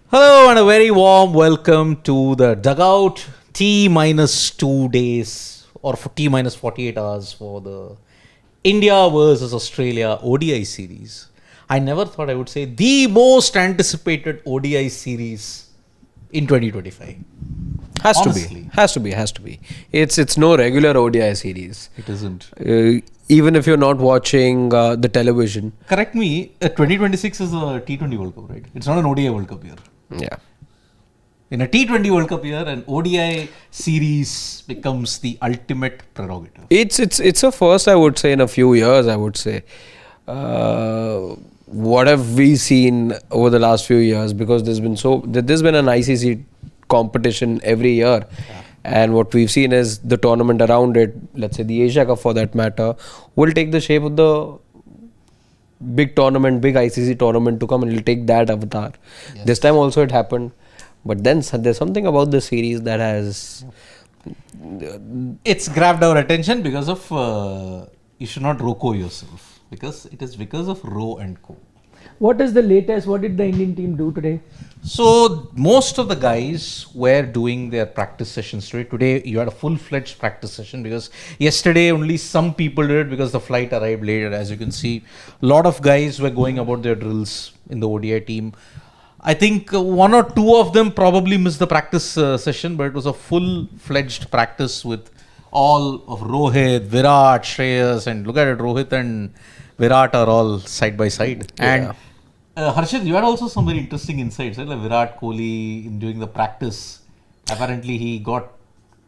Hello and a very warm welcome to the Dugout T minus 2 days or for T minus 48 hours for the India versus Australia ODI series. I never thought I would say the most anticipated ODI series in 2025. Has Honestly. to be. Has to be. It's no regular ODI series. It isn't. Even if you're not watching the television. Correct me, 2026 is a T20 World Cup, right? It's not an ODI World Cup year. Yeah. In a T20 World Cup year, an ODI series becomes the ultimate prerogative. It's a first, I would say, in a few years, I would say. What have we seen over the last few years? Because there's been an ICC competition every year. Yeah. And what we've seen is the tournament around it, let's say the Asia Cup for that matter, will take the shape of the big tournament, big ICC tournament to come, and it'll take that avatar. Yes. This time also it happened. But then there's something about the series that has... It's grabbed our attention because of, you should not Roko yourself. Because it is because of Row and Co. What is the latest? What did the Indian team do today? So most of the guys were doing their practice sessions today. Today you had a full-fledged practice session because yesterday only some people did it because the flight arrived late. As you can see, a lot of guys were going about their drills in the ODI team. I think one or two of them probably missed the practice session, but it was a full-fledged practice with all of Rohit, Virat, Shreyas, and look at it, Rohit and Virat are all side by side. Yeah. And Harshit, you had also some very interesting insights, right? Like Virat Kohli during the practice. Apparently, he got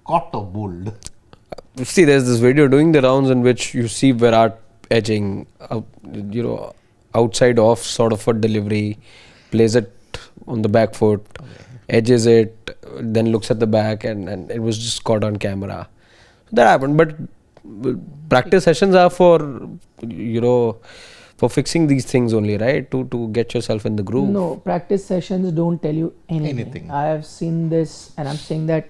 caught or bowled. See, there's this video doing the rounds in which you see Virat edging, outside off sort of a delivery, plays it on the back foot, edges it, then looks at the back, and it was just caught on camera. That happened, but practice sessions are for fixing these things only, right? To get yourself in the groove. No, practice sessions don't tell you anything. I have seen this, and I'm saying that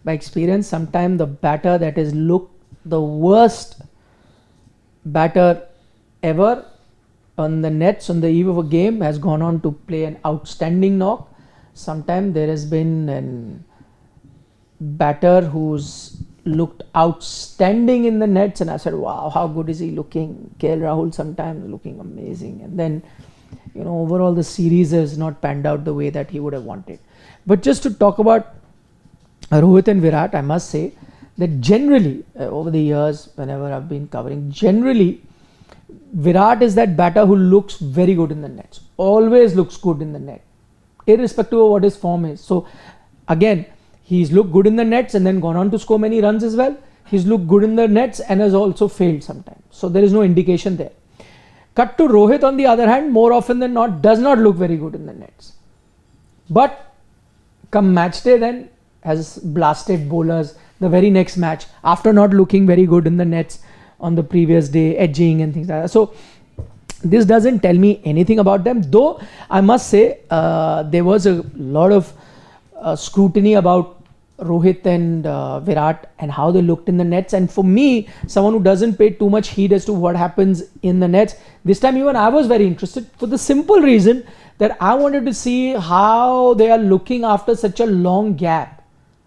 by experience. Sometimes the batter that is the worst batter ever on the nets on the eve of a game has gone on to play an outstanding knock. Sometimes there has been a batter who's looked outstanding in the nets, and I said, wow, how good is he looking? KL Rahul sometimes looking amazing, and then overall the series has not panned out the way that he would have wanted. But just to talk about Rohit and Virat, I must say that generally over the years whenever I've been covering, generally Virat is that batter who looks very good in the nets, always looks good in the net, irrespective of what his form is. So again, he's looked good in the nets and then gone on to score many runs as well. He's looked good in the nets and has also failed sometimes. So there is no indication there. Cut to Rohit, on the other hand, more often than not, does not look very good in the nets. But come match day then, has blasted bowlers the very next match after not looking very good in the nets on the previous day, edging and things like that. So this doesn't tell me anything about them. Though I must say there was a lot of scrutiny about Rohit and Virat and how they looked in the nets, and for me, someone who doesn't pay too much heed as to what happens in the nets, this time even I was very interested for the simple reason that I wanted to see how they are looking after such a long gap.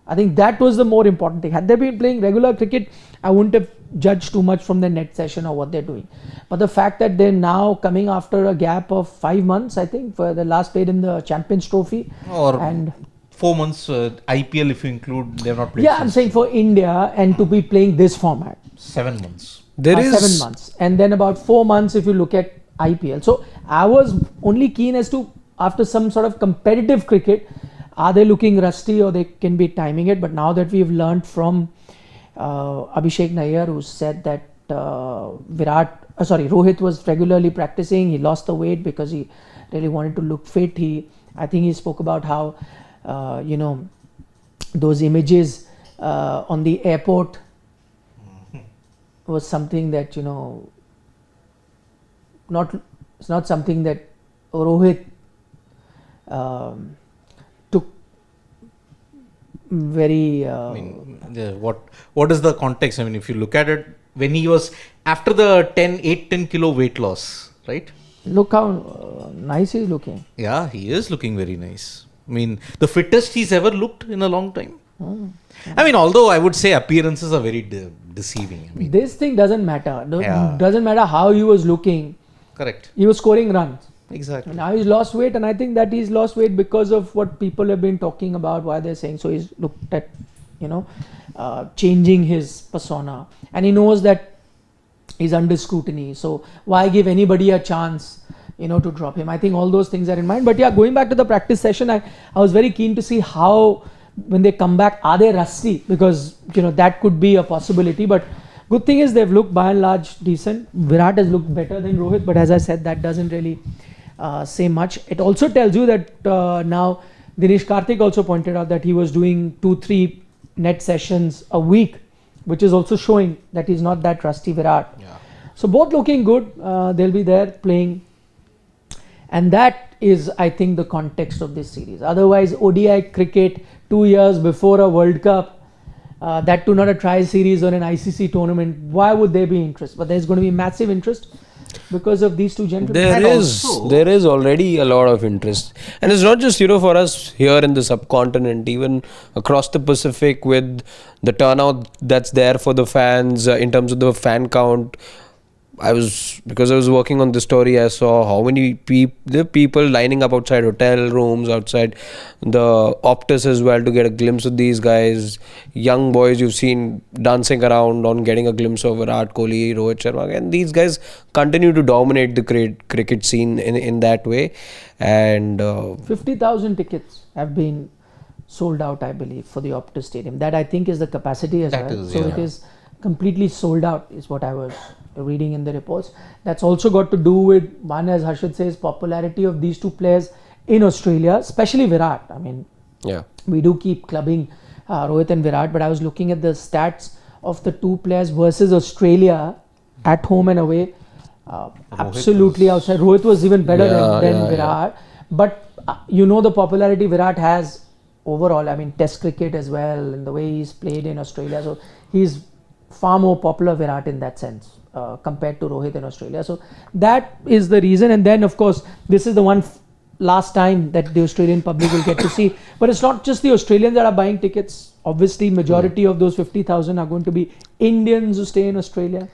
I think that was the more important thing. Had they been playing regular cricket, I wouldn't have judged too much from the net session or what they're doing. But the fact that they're now coming after a gap of 5 months, I think, for the last played in the Champions Trophy, and 4 months IPL if you include, they have not played. Yeah, I'm saying for India and to be playing this format. 7 months. There is 7 months, and then about 4 months if you look at IPL. So I was only keen as to, after some sort of competitive cricket, are they looking rusty or they can be timing it? But now that we've learned from Abhishek Nair, who said that Rohit was regularly practicing, he lost the weight because he really wanted to look fit. I think he spoke about how those images on the airport was something that it's not something that Rohit took very. What is the context? I mean, if you look at it, when he was after the 10 kilo weight loss, right? Look how nice he's looking. Yeah, he is looking very nice. I mean, the fittest he's ever looked in a long time. I mean, although I would say appearances are very deceiving. I mean, this thing doesn't matter. Yeah. Doesn't matter how he was looking. correct. He was scoring runs. Exactly. Now he's lost weight, and I think that he's lost weight because of what people have been talking about, why they're saying. So he's looked at, changing his persona, and he knows that he's under scrutiny. So why give anybody a chance, to drop him? I think all those things are in mind. But yeah, going back to the practice session, I was very keen to see how, when they come back, are they rusty? Because that could be a possibility. But good thing is they've looked by and large decent. Virat has looked better than Rohit, but as I said, that doesn't really say much. It also tells you that now Dinesh Karthik also pointed out that he was doing 2-3 net sessions a week, which is also showing that he's not that rusty Virat. Yeah. So both looking good. They'll be there playing, and that is, I think, the context of this series. Otherwise, ODI cricket 2 years before a World Cup, that too not a trial series or an ICC tournament, why would there be interest? But there's going to be massive interest because of these two gentlemen. There is already a lot of interest, and it's not just for us here in the subcontinent, even across the Pacific, with the turnout that's there for the fans in terms of the fan count. Because I was working on the story, I saw how many people lining up outside hotel rooms, outside the Optus as well, to get a glimpse of these guys. Young boys you've seen dancing around on getting a glimpse of Virat Kohli, Rohit Sharma, and these guys continue to dominate the cricket scene in that way. And 50,000 tickets have been sold out, I believe, for the Optus Stadium. That I think is the capacity as well. So it is completely sold out, is what I was reading in the reports. That's also got to do with, one, as Harshad says, popularity of these two players in Australia, especially Virat. I mean, we do keep clubbing Rohit and Virat, but I was looking at the stats of the two players versus Australia at home and away. Absolutely outside. Rohit was even better than Virat. But the popularity Virat has overall, I mean, Test cricket as well, and the way he's played in Australia. So he's far more popular, Virat, in that sense, compared to Rohit in Australia. So that is the reason. And then, of course, this is the one last time that the Australian public will get to see. But it's not just the Australians that are buying tickets. Obviously, majority of those 50,000 are going to be Indians who stay in Australia.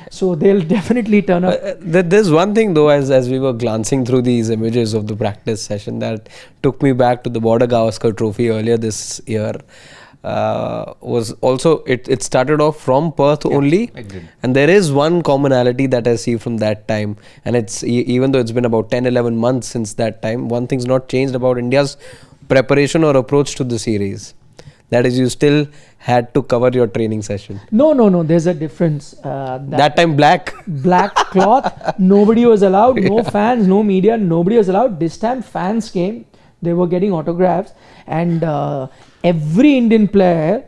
So they'll definitely turn up. There's one thing though, as we were glancing through these images of the practice session, that took me back to the Border Gavaskar Trophy earlier this year. Was also it started off from Perth only, and there is one commonality that I see from that time, and it's even though it's been about 10-11 months since that time, one thing's not changed about India's preparation or approach to the series. That is, you still had to cover your training session. No, there's a difference. That time black cloth, nobody was allowed, no fans, no media, nobody was allowed. This time fans came, they were getting autographs, and every Indian player,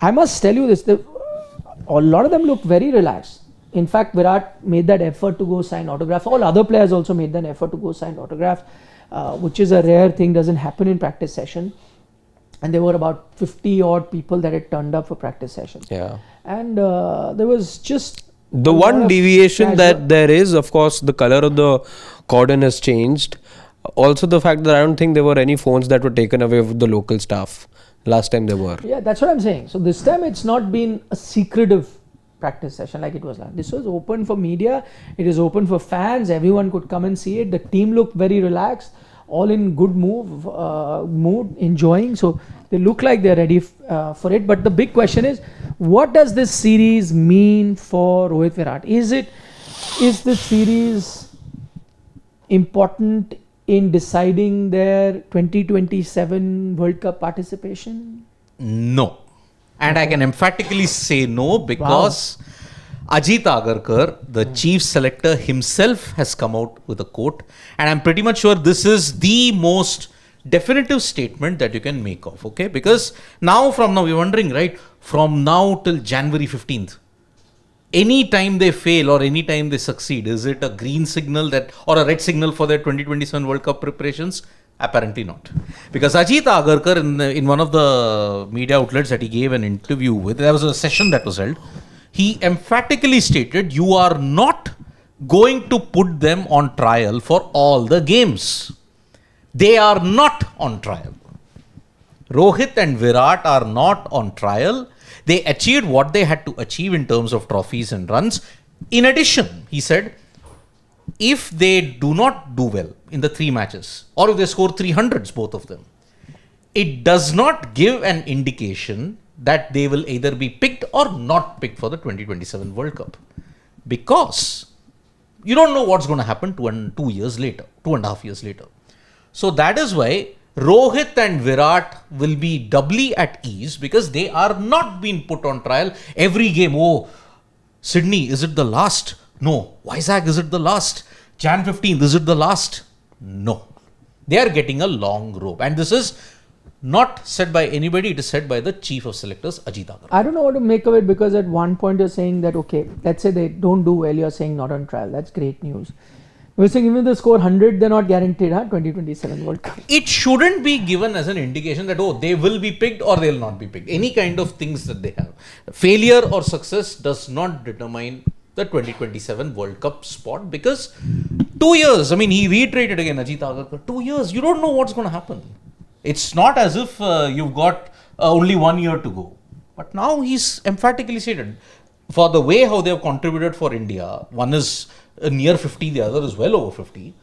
I must tell you this, a lot of them looked very relaxed. In fact, Virat made that effort to go sign autographs. All other players also made that effort to go sign autographs, which is a rare thing, doesn't happen in practice session. And there were about 50 odd people that had turned up for practice sessions. Yeah. And there was just... The one deviation that there is, of course, the color of the cordon has changed. Also the fact that I don't think there were any phones that were taken away with the local staff. Last time there were. Yeah, that's what I'm saying. So this time it's not been a secretive practice session like it was last. This was open for media. It is open for fans. Everyone could come and see it. The team looked very relaxed, all in good mood, enjoying. So they look like they're ready for it. But the big question is, what does this series mean for Rohit Virat? Is this series important in deciding their 2027 World Cup participation? No. And I can emphatically say no, because Ajit Agarkar, the chief selector himself, has come out with a quote. And I'm pretty much sure this is the most definitive statement that you can make of. Okay? Because from now, we're wondering, right? From now till January 15th, any time they fail or any time they succeed, is it a green signal or a red signal for their 2027 World Cup preparations? Apparently not. Because Ajit Agarkar, in one of the media outlets that he gave an interview with, there was a session that was held, he emphatically stated, you are not going to put them on trial for all the games. They are not on trial. Rohit and Virat are not on trial. They achieved what they had to achieve in terms of trophies and runs. In addition, he said, if they do not do well in the 3 matches, or if they score 300s, both of them, it does not give an indication that they will either be picked or not picked for the 2027 World Cup. Because you don't know what's going to happen 2.5 years later. So that is why Rohit and Virat will be doubly at ease, because they are not being put on trial every game. Oh, Sydney, is it the last? No. Vizag, is it the last? Jan 15th, is it the last? No. They are getting a long rope. And this is not said by anybody, it is said by the chief of selectors, Ajit Agarwal. I don't know what to make of it, because at one point you're saying that, okay, let's say they don't do well, you're saying not on trial. That's great news. We're saying even if they score 100, they're not guaranteed 2027 World Cup. It shouldn't be given as an indication that, oh, they will be picked or they'll not be picked. Any kind of things that they have. Failure or success does not determine the 2027 World Cup spot, because 2 years, I mean, he reiterated again, Ajit Agarwal, 2 years, you don't know what's going to happen. It's not as if you've got only 1 year to go. But now he's emphatically stated, for the way how they have contributed for India, one is near 50, the other is well over 50,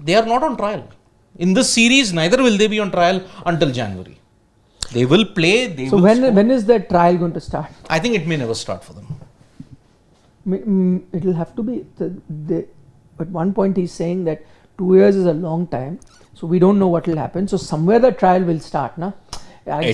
they are not on trial. In this series, neither will they be on trial until January. They will play. So when is the trial going to start? I think it may never start for them. It will have to be. At one point he's saying that 2 years is a long time. So we don't know what will happen. So somewhere the trial will start. Na?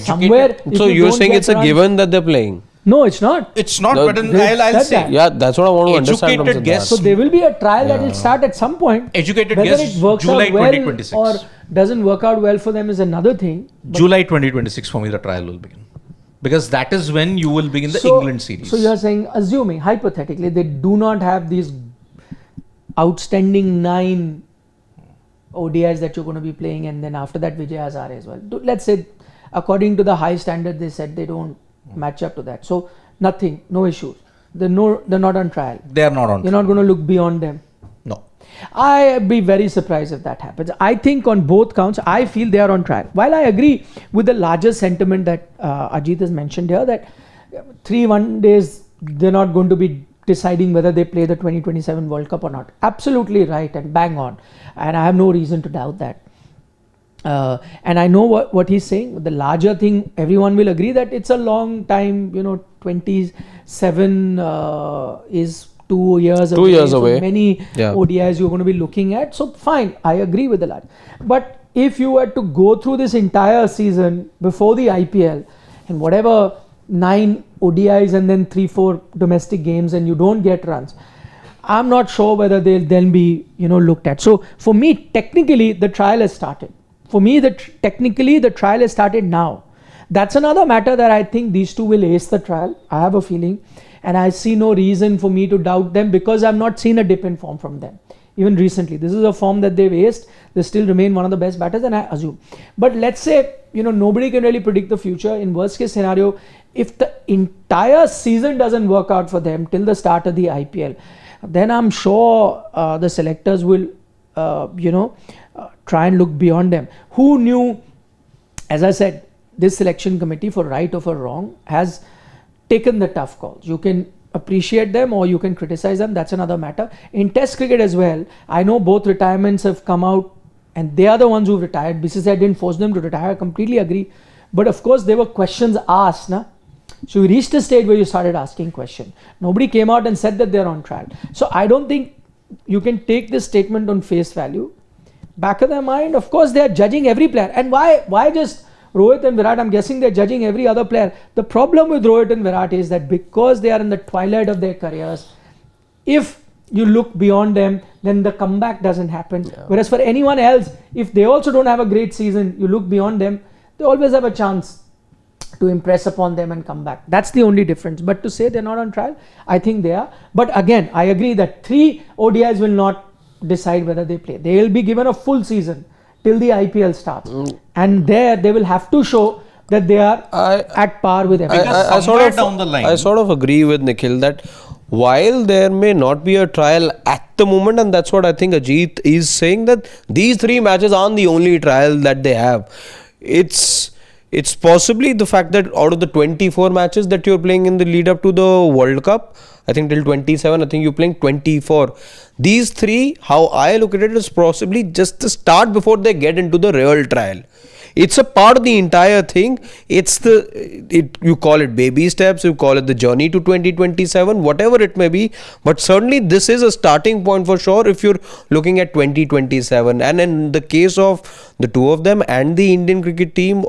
Somewhere. So you're saying it's a given that they're playing? No, it's not. It's not, but I'll say. Yeah, that's what I want to understand. Educated guess. So there will be a trial that will start at some point. Educated Whether guess, it works July out well 2026. or doesn't work out well for them is another thing. July 2026 for me, the trial will begin. Because that is when you will begin the England series. So you're saying, assuming, hypothetically, they do not have these outstanding 9 ODIs that you're going to be playing, and then after that Vijay Hazare as well. Let's say, according to the high standard, they said they don't match up to that. So nothing, no issues. They're not on trial. They are not on trial. You're not going to look beyond them. No. I'd be very surprised if that happens. I think on both counts, I feel they are on trial. While I agree with the larger sentiment that Ajit has mentioned here, that 3 one-days, they're not going to be deciding whether they play the 2027 World Cup or not. Absolutely right and bang on. And I have no reason to doubt that. And I know what he's saying. The larger thing, everyone will agree that it's a long time, 27 is 2 years away. 2 years so away. Many ODIs you're going to be looking at. So fine, I agree with the large. But if you were to go through this entire season before the IPL and whatever 9 ODIs and then 3-4 domestic games and you don't get runs, I'm not sure whether they'll then be looked at. So for me, technically the trial has started. For me, technically the trial has started now. That's another matter that I think these two will ace the trial. I have a feeling, and I see no reason for me to doubt them, because I've not seen a dip in form from them. Even recently, this is a form that they've aced. They still remain one of the best batters, and I assume. But let's say, nobody can really predict the future. In worst case scenario, if the entire season doesn't work out for them till the start of the IPL, then I'm sure the selectors will, try and look beyond them. Who knew, as I said, this selection committee, for right or for wrong, has taken the tough calls. You can appreciate them or you can criticize them. That's another matter. In Test cricket as well, I know both retirements have come out and they are the ones who retired. BCCI didn't force them to retire. I completely agree. But of course, there were questions asked. So you reached a stage where you started asking questions. Nobody came out and said that they're on trial. So I don't think you can take this statement on face value. Back of their mind, of course, they are judging every player. And why just Rohit and Virat? I'm guessing they're judging every other player. The problem with Rohit and Virat is that because they are in the twilight of their careers, if you look beyond them, then the comeback doesn't happen. Yeah. Whereas for anyone else, if they also don't have a great season, you look beyond them, they always have a chance to impress upon them and come back. That's the only difference. But to say they're not on trial, I think they are. But again, I agree that 3 ODIs will not decide whether they play. They will be given a full season till the IPL starts. And there they will have to show that they are at par with everyone. I sort of agree with Nikhil that while there may not be a trial at the moment, and that's what I think Ajit is saying, that these 3 matches aren't the only trial that they have. It's possibly the fact that out of the 24 matches that you're playing in the lead up to the World Cup, I think till 27, I think you're playing 24. These 3, how I look at it, is possibly just the start before they get into the real trial. It's a part of the entire thing. You call it baby steps, you call it the journey to 2027, whatever it may be. But certainly this is a starting point for sure if you're looking at 2027. And in the case of the 2 of them and the Indian cricket team,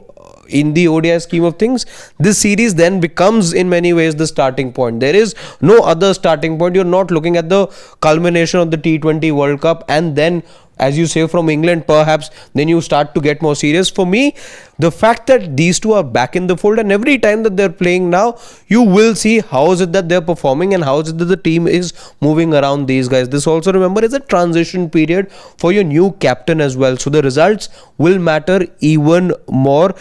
in the ODI scheme of things, this series then becomes in many ways the starting point. There is no other starting point. You're not looking at the culmination of the T20 World Cup and then, as you say, from England perhaps, then you start to get more serious. For me, the fact that these 2 are back in the fold, and every time that they're playing now, you will see how is it that they're performing and how is it that the team is moving around these guys. This also, remember, is a transition period for your new captain as well. So the results will matter even more.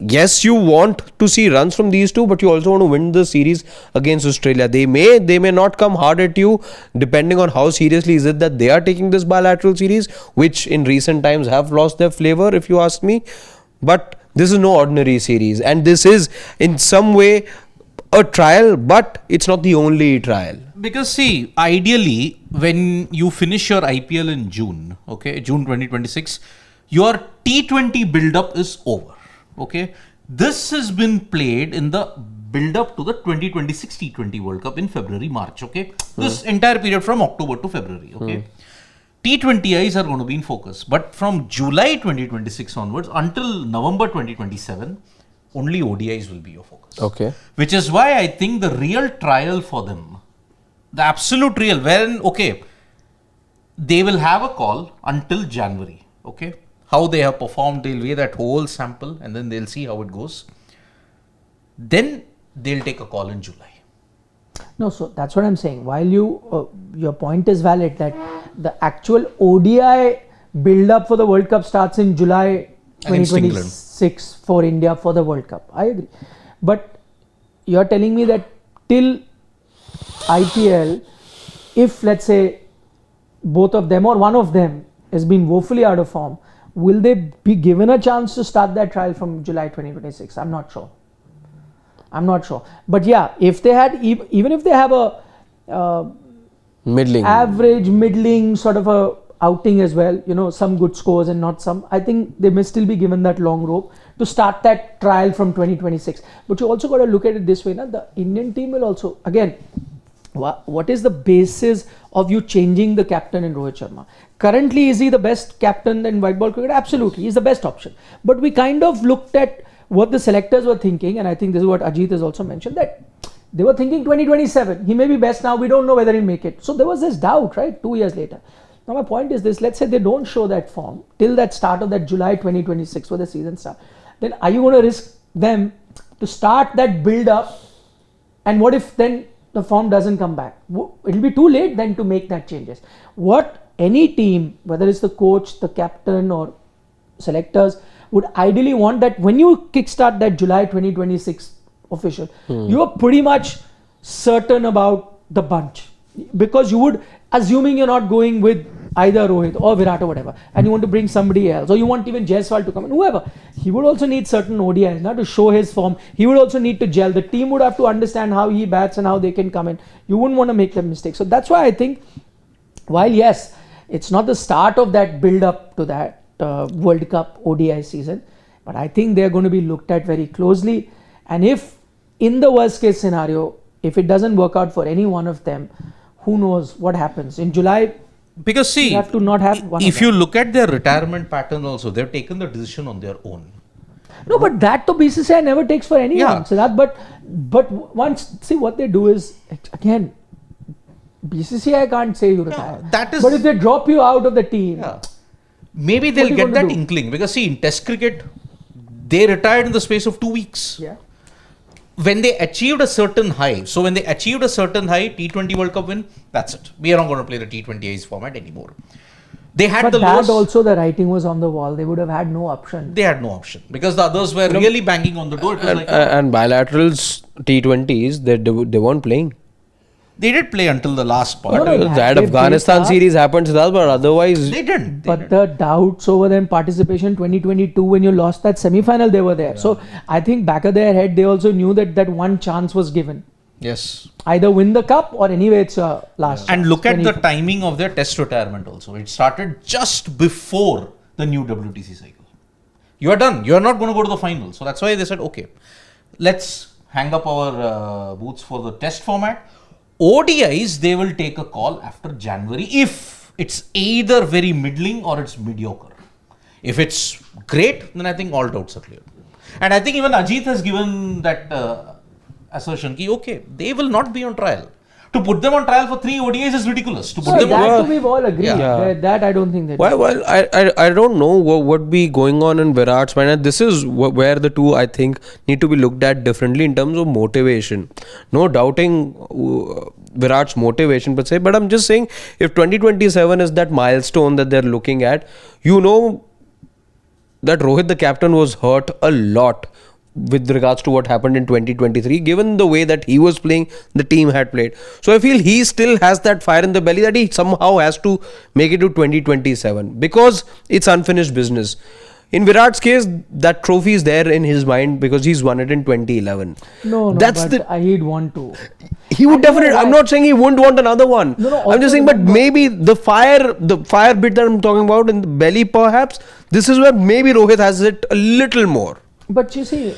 Yes, you want to see runs from these 2, but you also want to win the series against Australia. They may not come hard at you, depending on how seriously is it that they are taking this bilateral series, which in recent times have lost their flavor, if you ask me. But this is no ordinary series, and this is in some way a trial, but it's not the only trial. Because see, ideally, when you finish your IPL in June, June 2026, your T20 build-up is over. Okay, this has been played in the build-up to the 2026 T20 World Cup in February, March. Okay, this entire period from October to February. Okay, T20Is are going to be in focus, but from July 2026 onwards until November 2027, only ODIs will be your focus. Okay, which is why I think the real trial for them, the absolute real, wherein they will have a call until January. Okay. How they have performed, they'll weigh that whole sample and then they'll see how it goes. Then they'll take a call in July. No, so that's what I'm saying. While your point is valid that the actual ODI build-up for the World Cup starts in July 2026 for India for the World Cup. I agree. But you're telling me that till IPL, if let's say both of them or one of them has been woefully out of form, will they be given a chance to start that trial from July 2026? I'm not sure. But yeah, if they had, even if they have a middling sort of a outing as well, some good scores and not some, I think they may still be given that long rope to start that trial from 2026. But you also got to look at it this way, the Indian team will also, again, what is the basis of you changing the captain in Rohit Sharma? Currently, is he the best captain in white ball cricket? Absolutely, he's the best option. But we kind of looked at what the selectors were thinking, and I think this is what Ajit has also mentioned, that they were thinking 2027. He may be best now, we don't know whether he'll make it. So there was this doubt, right, 2 years later. Now my point is this, let's say they don't show that form till that start of that July 2026 where the season starts. Then are you going to risk them to start that build up, and what if then the form doesn't come back? It'll be too late then to make that changes. What any team, whether it's the coach, the captain or selectors, would ideally want that when you kickstart that July 2026 official, you are pretty much certain about the bunch, because you would, assuming you're not going with either Rohit or Virat or whatever, and you want to bring somebody else, or you want even Jaiswal to come in, whoever, he would also need certain ODIs now to show his form. He would also need to gel. The team would have to understand how he bats and how they can come in. You wouldn't want to make that mistake. So that's why I think, while yes, it's not the start of that build up to that World Cup ODI season, but I think they're going to be looked at very closely. And if in the worst case scenario, if it doesn't work out for any one of them, who knows what happens in July. Because see, you have to not have one if you look at their retirement pattern also, they've taken the decision on their own. No, but that to BCCI never takes for anyone. Yeah. So that, but once, see what they do is, again, BCCI can't say you retire. That is, but if they drop you out of the team, maybe they'll get that inkling. Because see, in Test cricket, they retired in the space of 2 weeks. Yeah. When they achieved a certain high, T20 World Cup win, that's it. We are not going to play the T20Is format anymore. They had but the that lowest, also the writing was on the wall. They would have had no option. They had no option because the others were really banging on the door. It was and bilaterals, T20s, they weren't playing. They did play until the last part. No, no, That they Afghanistan played series happened to us, but otherwise, They didn't. But the doubts over them participation 2022 when you lost that semi-final, they were there. So I think back of their head, they also knew that one chance was given. Yes. Either win the cup or anyway it's a last And chance. look at the timing of their test retirement also. It started just before the new WTC cycle. You are done. You are not going to go to the final. So that's why they said, okay, let's hang up our boots for the test format. ODIs, they will take a call after January if it's either very middling or it's mediocre. If it's great, then I think all doubts are clear. And I think even Ajit has given that assertion ki, okay, they will not be on trial. To put them on trial for 3 ODIs is ridiculous. To put So them that on, we've all agreed. Yeah. That I don't think that. well, I don't know what be going on in Virat's mind. And this is where the two, I think, need to be looked at differently in terms of motivation. No doubting Virat's motivation per se, but I'm just saying if 2027 is that milestone that they're looking at, you know that Rohit, the captain, was hurt a lot with regards to what happened in 2023, given the way that he was playing, the team had played. So I feel he still has that fire in the belly that he somehow has to make it to 2027 because it's unfinished business. In Virat's case, that trophy is there in his mind because he's won it in 2011. No, That's but he'd want to. He would And you know definitely. I'm why? not saying he wouldn't want another one. No, I'm just saying, but maybe the fire bit that I'm talking about in the belly, perhaps this is where maybe Rohit has it a little more. But you see,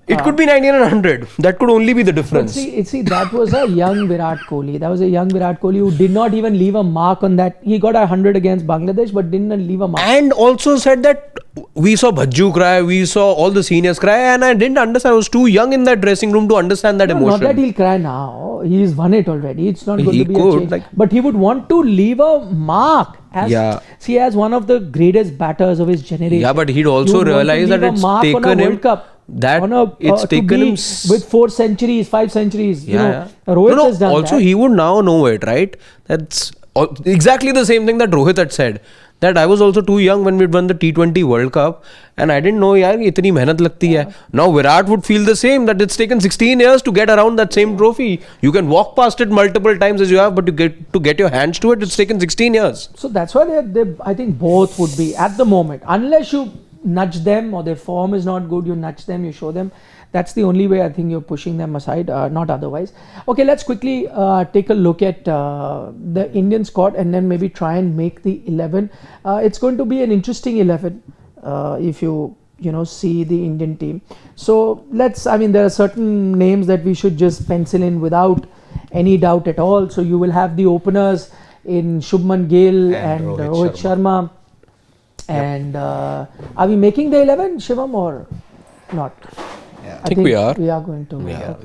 It could be 90 and 100. That could only be the but difference. see, that was a young Virat Kohli. That was a young Virat Kohli who did not even leave a mark on that. He got 100 against Bangladesh, but didn't leave a mark. And also said that we saw Bhajju cry, we saw all the seniors cry, and I didn't understand. I was too young in that dressing room to understand that No, emotion. not that he'll cry now. He's won it already. It's not going He to be could, a change. like- But he would want to leave a mark. See, as one of the greatest batters of his generation. Yeah, but he'd he also would want to realize that leave a it's mark on a taken him World Cup. that on a, it's to taken be him with 4 centuries, 5 centuries. Rohit no, has done also that. he would now know it, right? That's exactly the same thing that Rohit had said. That I was also too young when we won the T20 World Cup, and I didn't know yaar itni mehnat lagti hai. Now Virat would feel the same, that it's taken 16 years to get around that same trophy. You can walk past it multiple times as you have, but to get your hands to it, it's taken 16 years. So that's why I think both would be at the moment, unless you nudge them or their form is not good, you nudge them, you show them. That's the only way I think you're pushing them aside, not otherwise. Okay, let's quickly take a look at the Indian squad and then maybe try and make the 11. It's going to be an interesting 11 if you see the Indian team. So there are certain names that we should just pencil in without any doubt at all. So you will have the openers in Shubman Gill and Rohit Sharma. And are we making the 11, Shivam, or not? I think we are. We are going to. We are.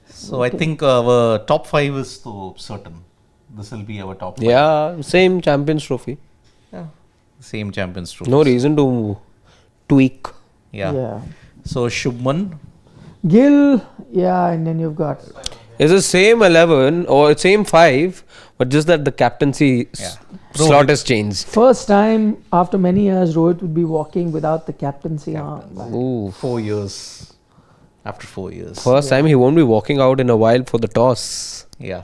So, So I think our top 5 is so certain. This will be our top 5. Yeah, same Champions Trophy. Yeah. Same Champions Trophy. No reason to tweak. Yeah. So Shubman. Gill, and then you've got. It's the same 11 or same 5, but just that the captaincy slot has changed. First time after many years, Rohit would be walking without the captaincy on. Ooh. 4 years. After 4 years. First time he won't be walking out in a while for the toss. Yeah.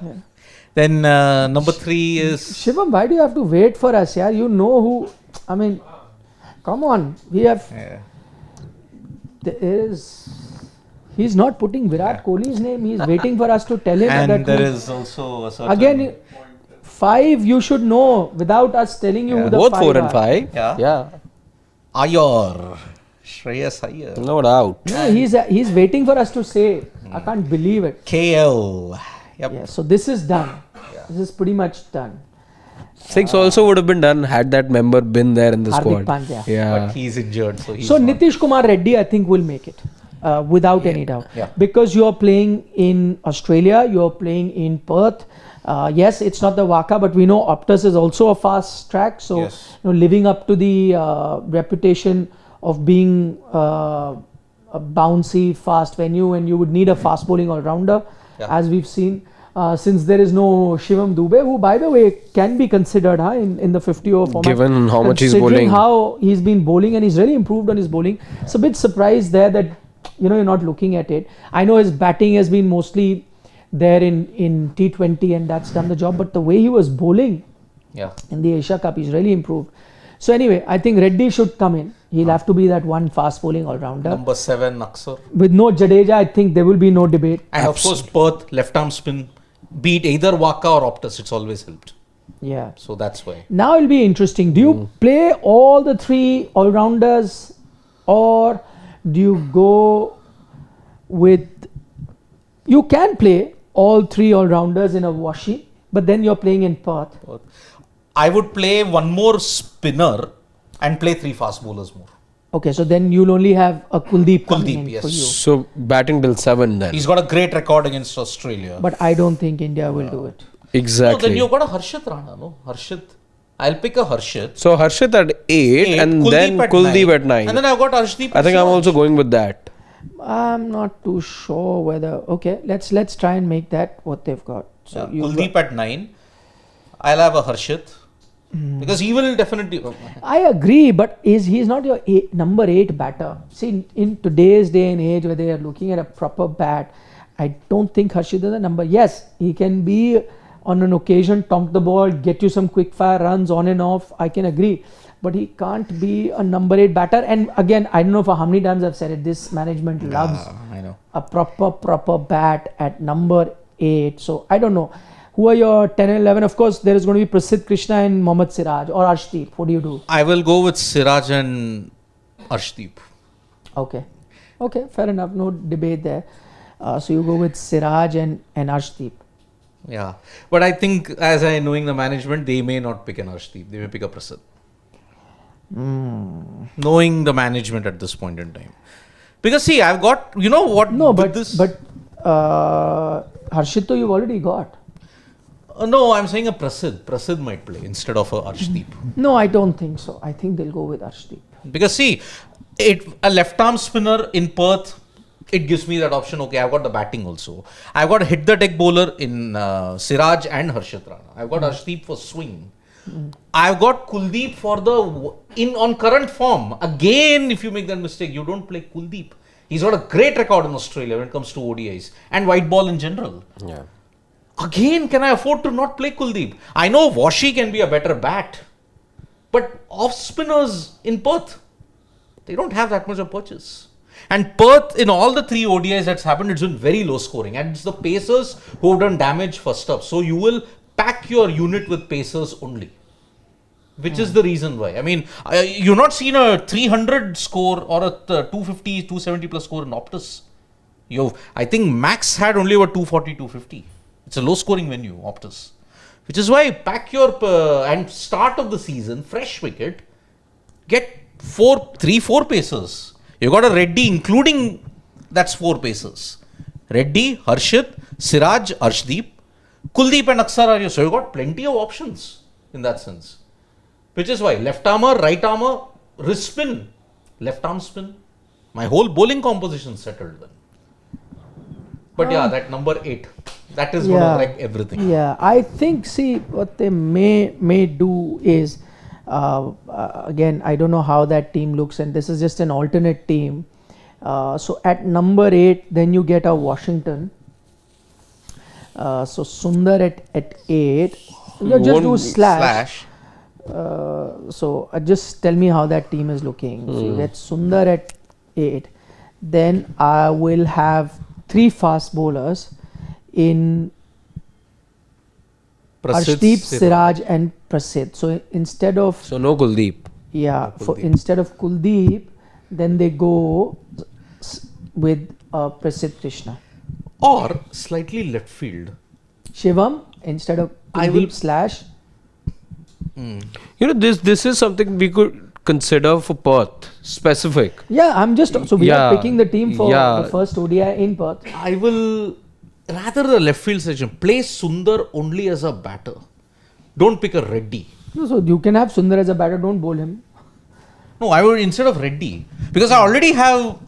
Then number 3 is. Shivam, why do you have to wait for us? Yeah, you know who. I mean, come on. We have. Yeah. There is. He's not putting Virat Kohli's name. He's waiting for us to tell him. And that there is also a certain. Again, 5 you should know without us telling you who the Both 5 4 are. and 5. Yeah. Ayer. Shreyas Iyer. No doubt. No, he's waiting for us to say. I can't believe it. KL. Yep. Yeah, so this is done. This is pretty much done. 6 also would have been done had that member been there in the Hardik squad. Pandya. Yeah. But he's injured, so he's So not. Nitish Kumar Reddy, I think, will make it without any doubt. Yeah. Because you are playing in Australia, you are playing in Perth. Yes, it's not the Waka, but we know Optus is also a fast track. So Yes. living up to the reputation of being a bouncy, fast venue, and you would need a fast bowling all-rounder, as we've seen. Since there is no Shivam Dube, who by the way can be considered in the 50 over format. Given how much he's Considering bowling. how he's been bowling, and he's really improved on his bowling. It's a bit surprised there that you're not looking at it. I know his batting has been mostly there in T20 and that's done the job. But the way he was bowling in the Asia Cup, he's really improved. So anyway, I think Reddy should come in. He'll have to be that one fast bowling all-rounder. Number 7, Aksar. With no Jadeja, I think there will be no debate. And of course, Perth, left-arm spin, beat either Waka or Optus. It's always helped. Yeah. So that's why. Now it'll be interesting. Do you play all the 3 all-rounders or do you go with... You can play all 3 all-rounders in a washi, but then you're playing in Perth. I would play one more spinner and play 3 fast bowlers more. Okay, so then you'll only have a Kuldeep coming in yes. for you. So batting till 7 then. He's got a great record against Australia. But I don't think India will do it. Exactly. No, then you've got a Harshit Rana, no? Harshit. I'll pick a Harshit. So Harshit at 8 and Kuldeep then at Kuldeep 9. at 9. And then I've got Arshdeep. I think I'm also going with that. I'm not too sure whether... Okay, let's try and make that what they've got. So Kuldeep at 9. I'll have a Harshit. Because he will definitely... I agree, but he's not your number 8 batter. See, in today's day and age where they are looking at a proper bat, I don't think Harshit is a number. Yes, he can be on an occasion, tonk the ball, get you some quick fire runs on and off. I can agree. But he can't be a number 8 batter. And again, I don't know for how many times I've said it, this management loves a proper bat at number 8. So I don't know. Who are your 10 and 11? Of course, there is going to be Prasidh Krishna and Mohammad Siraj or Arshdeep. What do you do? I will go with Siraj and Arshdeep. Okay, fair enough. No debate there. So you go with Siraj and Arshdeep. Yeah. But I think, as I knowing the management, they may not pick an Arshdeep. They may pick a Prasidh. Knowing the management at this point in time. Because see, I've got, you know what? No, but Harshito you've already got. No, I'm saying a Prasidh. Prasidh might play instead of a Arshdeep. No, I don't think so. I think they'll go with Arshdeep. Because see, a left-arm spinner in Perth, it gives me that option. Okay, I've got the batting also. I've got a hit-the-deck bowler in Siraj and Harshit Rana. I've got Arshdeep for swing. I've got Kuldeep for on current form. Again, if you make that mistake, you don't play Kuldeep. He's got a great record in Australia when it comes to ODIs and white ball in general. Yeah. Again, can I afford to not play Kuldeep? I know Washi can be a better bat, but off spinners in Perth, they don't have that much of purchase. And Perth, in all the 3 ODIs that's happened, it's been very low scoring. And it's the pacers who have done damage first up. So you will pack your unit with pacers only, which is the reason why. I mean, you've not seen a 300 score or a 250, 270 plus score in Optus. I think Max had only about 240, 250. It's a low scoring venue, Optus. Which is why pack your, and start of the season, fresh wicket, get 4 pacers. You got a Reddy, including that's 4 pacers. Reddy, Harshit, Siraj, Arshdeep, Kuldeep and Aksar are you. So you got plenty of options in that sense. Which is why left armour, right armour, wrist spin, left arm spin. My whole bowling composition settled then. But yeah, that number 8, that is going to wreck everything. Yeah, I think, see, what they may do is, again, I don't know how that team looks, and this is just an alternate team. So at number 8, then you get a Washington. So Sundar at 8. You just do slash. So just tell me how that team is looking. So you get Sundar at 8. Then I will have 3 fast bowlers in Arshdeep, Siraj and Prasidh. So instead of... So no Kuldeep. Yeah, instead of Kuldeep, then they go with Prasidh Krishna. Or slightly left field. Shivam instead of Kuldeep slash... You know, this is something we could consider for Perth specific. Yeah, I'm just... So we are picking the team for the first ODI in Perth. I will... Rather the left field section, play Sundar only as a batter. Don't pick a Reddy. No, so you can have Sundar as a batter, don't bowl him. No, I would instead of Reddy. Because I already have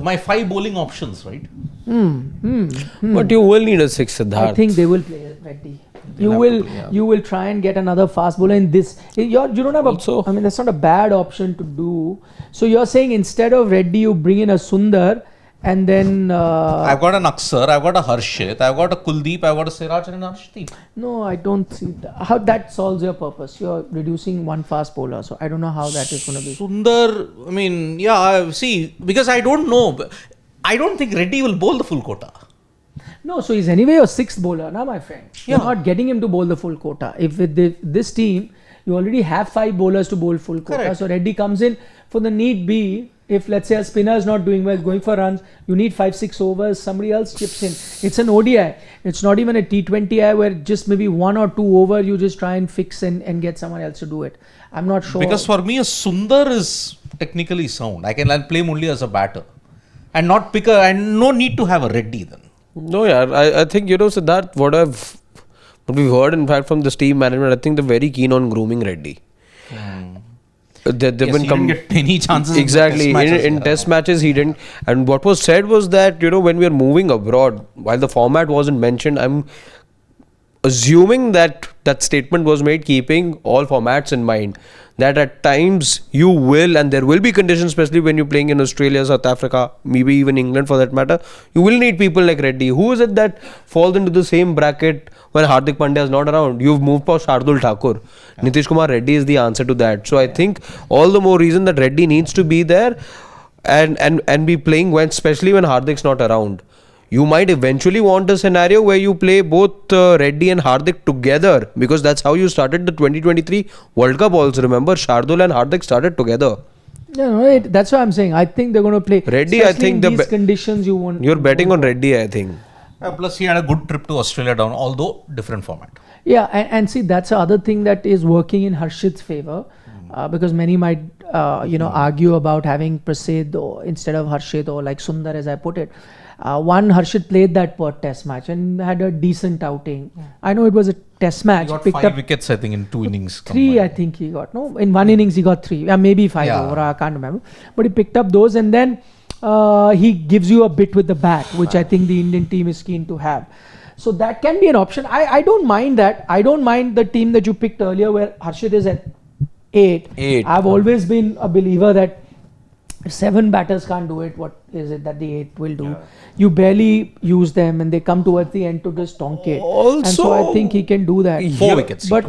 my 5 bowling options, right? But you will need a 6 Siddharth. I think they will play Reddy. You will try and get another fast bowler in this. You don't have I mean, that's not a bad option to do. So you're saying instead of Reddy, you bring in a Sundar And then I've got an Aksar, I've got a Harshit, I've got a Kuldeep, I've got a Siraj and an Arshdeep. no, I don't see how that solves your purpose. You're reducing one fast bowler, so I don't know how that is going to be. Sundar, I mean, yeah, see, because I don't know. I don't think Reddy will bowl the full quota. No, so he's anyway your sixth bowler, now my friend. You're Yeah. not getting him to bowl the full quota. If with this team, you already have 5 bowlers to bowl full quota. Correct. So Reddy comes in for the need be. If let's say a spinner is not doing well, going for runs, you need 5-6 overs, somebody else chips in. It's an ODI. It's not even a T20I where just maybe 1 or 2 over you just try and fix and get someone else to do it. I'm not sure. Because for me, a Sundar is technically sound. I'll play him only as a batter. And not pick a, and no need to have a Reddy then. No, yeah, I think, Siddharth, what we've heard, in fact, from this team management, I think they're very keen on grooming Reddy. They've Yes, been he didn't get many chances. exactly in the test matches, in yeah. test matches he didn't. And what was said was that when we are moving abroad, while the format wasn't mentioned, I'm assuming that statement was made keeping all formats in mind. That at times you will, and there will be conditions, especially when you're playing in Australia, South Africa, maybe even England for that matter, you will need people like Reddy. Who is it that falls into the same bracket when Hardik Pandya is not around? You've moved for Shardul Thakur. Nitish Kumar Reddy is the answer to that. So I think all the more reason that Reddy needs to be there and be playing when, especially when Hardik's not around. You might eventually want a scenario where you play both Reddy and Hardik together, because that's how you started the 2023 World Cup also. Remember, Shardul and Hardik started together. Yeah, no, that's what I'm saying. I think they're going to play. Reddy, I especially think in these conditions you won't. You're betting on Reddy, I think. Plus, he had a good trip to Australia down, although different format. Yeah, and see, that's the other thing that is working in Harshit's favor, because many might, argue about having Prasid instead of Harshit, or like Sundar, as I put it. One, Harshit played that Perth test match and had a decent outing. I know it was a test match. He got picked 5 up wickets, I think, in 2 innings. 3, combined. I think he got. No, in 1 innings he got 3. Maybe 5 Yeah. over, I can't remember. But he picked up those, and then he gives you a bit with the bat, which I think the Indian team is keen to have. So that can be an option. I don't mind that. I don't mind the team that you picked earlier where Harshit is at 8. I've always been a believer that if 7 batters can't do it, what is it that the 8 will do? Yeah. You barely use them and they come towards the end to just donk it. And so I think he can do that. 4 wickets. But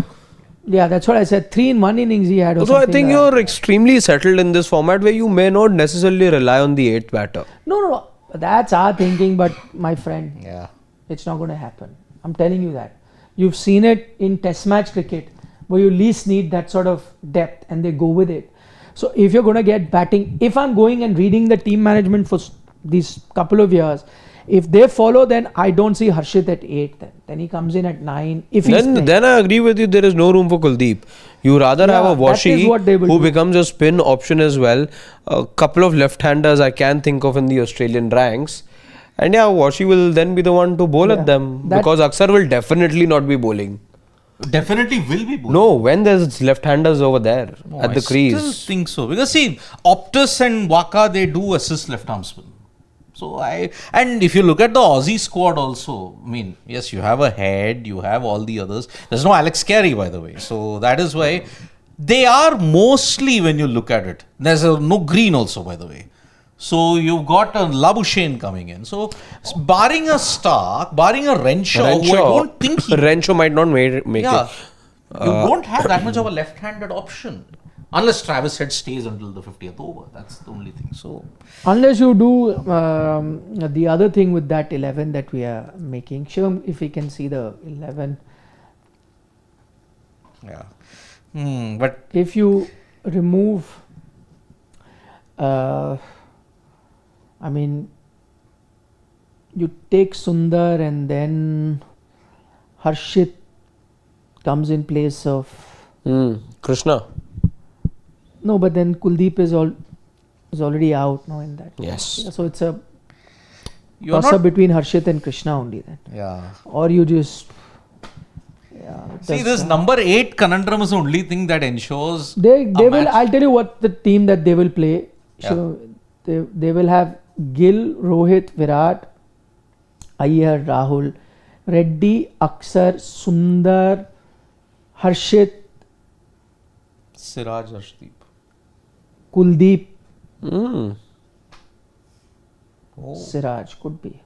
yeah, that's what I said. 3 in 1 innings he had. So I think you're extremely settled in this format where you may not necessarily rely on the 8th batter. No. That's our thinking, but my friend, Yeah. it's not going to happen. I'm telling you that. You've seen it in test match cricket where you least need that sort of depth and they go with it. So if you're going to get batting, if I'm going and reading the team management for these couple of years, if they follow, then I don't see Harshit at 8 then he comes in at 9. If then I agree with you, there is no room for Kuldeep. You rather have a Washi who becomes a spin option as well. A couple of left-handers I can think of in the Australian ranks. And yeah, Washi will then be the one to bowl at them, because Aksar will definitely not be bowling. Definitely will be bowling. No, when there's left-handers over there at the crease. I still think so. Because see, Optus and Waka, they do assist left-arm spin. So and if you look at the Aussie squad also, I mean, yes, you have a Head, you have all the others. There's no Alex Carey, by the way. So that is why they are mostly, when you look at it, there's no Green also, by the way. So you've got a Labuschagne coming in. So barring a Stark, barring a Renshaw, who I don't think Renshaw might not make it. You don't have that much of a left-handed option. Unless Travis Head stays until the 50th over. That's the only thing. So unless you do the other thing with that 11 that we are making. Shivam, if we can see the 11. Yeah. But if you remove, you take Sundar and then Harshit comes in place of Krishna. No, but then Kuldeep is already out now in that. Yes. Yeah, so it's a toss-up between Harshit and Krishna only then. Yeah. Or you just... See, this number 8 conundrum is the only thing that ensures they will. I'll tell you what the team that they will play. Yeah. So they will have Gill, Rohit, Virat, Iyer, Rahul, Reddy, Aksar, Sundar, Harshit, Siraj, Arshdeep, Kuldeep. Siraj could be.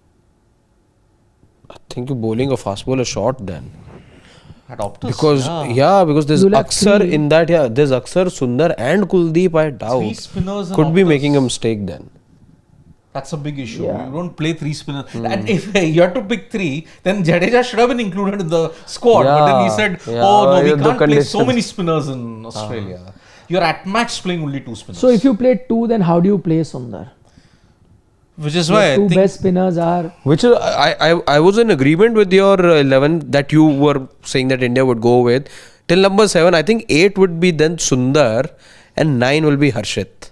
I think you're bowling a fast bowler short then. At Optus. Because because there's You'll have Aksar three. in that. There's Aksar, Sundar, and Kuldeep. I doubt Three spinners and could be Optus. making a mistake then. That's a big issue. Yeah. You don't play three spinners. And if you have to pick three, then Jadeja should have been included in the squad. But then he said, oh no, we the can't play so conditions. many spinners in Australia. You're at max playing only two spinners. So if you play two, then how do you play Sundar? Which is The why I two think best spinners are Which is, I was in agreement with your 11 that you were saying that India would go with. Till number 7, I think 8 would be then Sundar and 9 will be Harshit.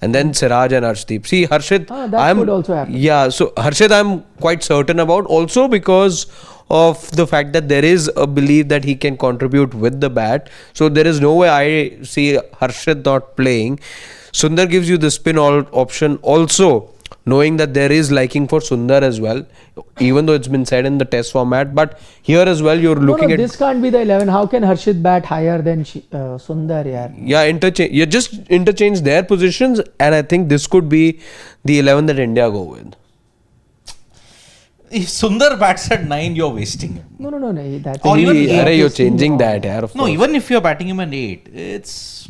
And then Siraj and Arshdeep. See, Harshit, that could also happen. Yeah, so Harshit I'm quite certain about. Also because of the fact that there is a belief that he can contribute with the bat. So there is no way I see Harshit not playing. Sundar gives you the spin option also, knowing that there is liking for Sundar as well, even though it's been said in the test format. But here as well, you're looking at this can't be the 11. How can Harshit bat higher than Sundar? interchange. You just interchange their positions, and I think this could be the 11 that India go with. if Sundar bats at 9, you're wasting him. No. That's Or even You're changing that. Of No, course. even if you're batting him at 8, it's...